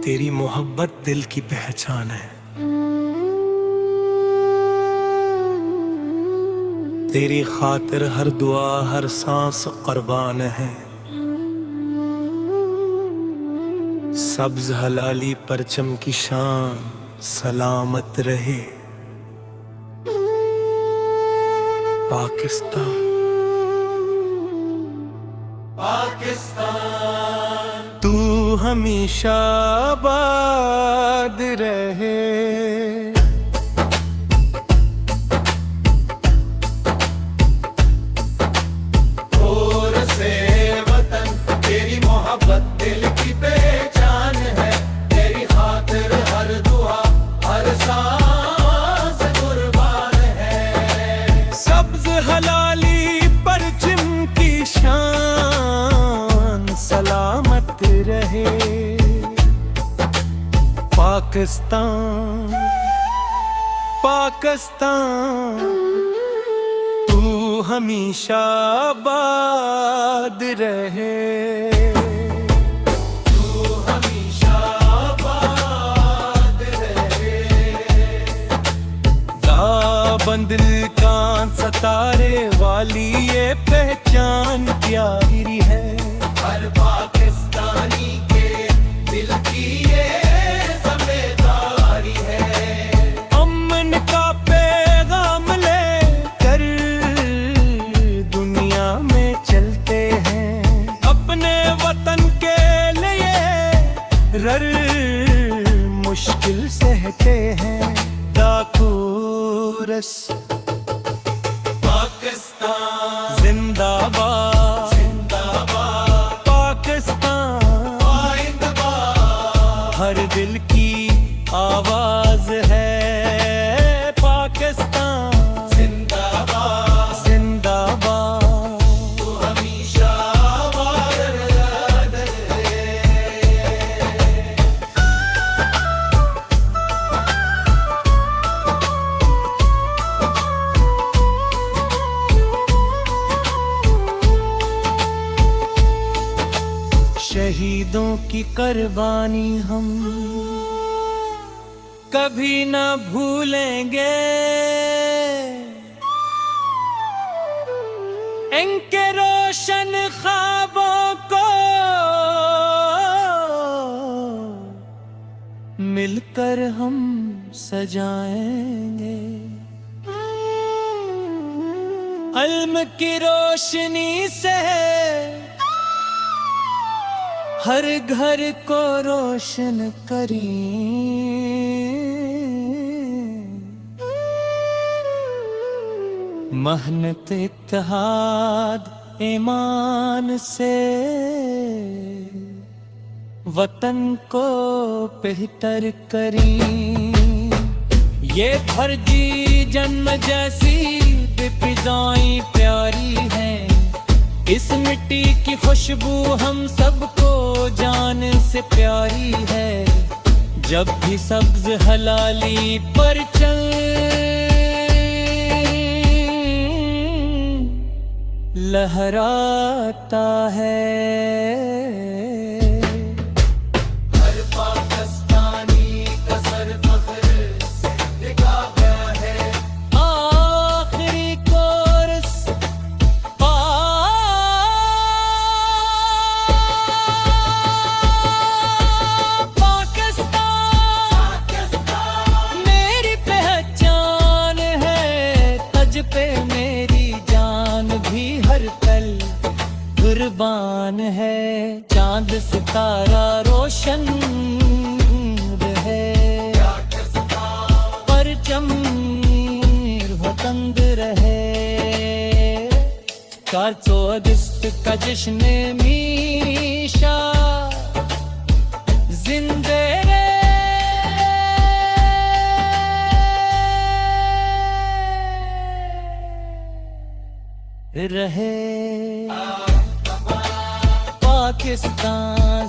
तेरी मोहब्बत दिल की पहचान है। तेरी खातिर हर दुआ हर सांस कुर्बान है। सब्ज हलाली परचम की शान सलामत रहे। पाकिस्तान पाकिस्तान तू हमेशा आबाद रहे। और से वतन तेरी मोहब्बत दिल की पहचान है। तेरी खातिर हर दुआ हर सांस कुर्बान है। सब्ज हलाली परचम की शान सलामत रहे। पाकिस्तान पाकिस्तान तू हमेशा आबाद रहे। तू हमेशा आबाद रहे। बंदिल कान सतारे वाली ये पहचान प्यारी है। हर पाकिस्तानी के दिल की ये ज़िम्मेदारी है। अमन का पैगाम लेकर दुनिया में चलते हैं। अपने वतन के लिए रर मुश्किल सहते हैं। दाकूरस पाकिस्तान जिंदाबाद जिंदाबाद। पाकिस्तान जिंदाबाद हर दिल की आवाज है। पाकिस्तान जिंदाबाद जिंदाबाद तू हमेशा आबाद रहे। शहीदों की कुर्बानी हम कभी न भूलेंगे। इनके रोशन ख्वाबों को मिलकर हम सजाएंगे। इल्म की रोशनी से हर घर को रोशन करें। मेहनत इत्तेहाद ईमान से वतन को बेहतर करें। ये फर्जी जन्म जैसी फिजाएं प्यारी हैं। इस मिट्टी की खुशबू हम सबको जान से प्यारी है। जब भी सब्ज हलाली पर चल लहराता है। हर पाकिस्तानी का सर फख्र से टिका गया है। आखिरी कोरस मेरी पहचान है। तज पे मेरी जान भी हर पल कुर्बान है। चांद सितारा रोशन रहे। परचम वतन रहे। 4 अगस्त का जश्न मीशा जिंदे रहे। पाकिस्तान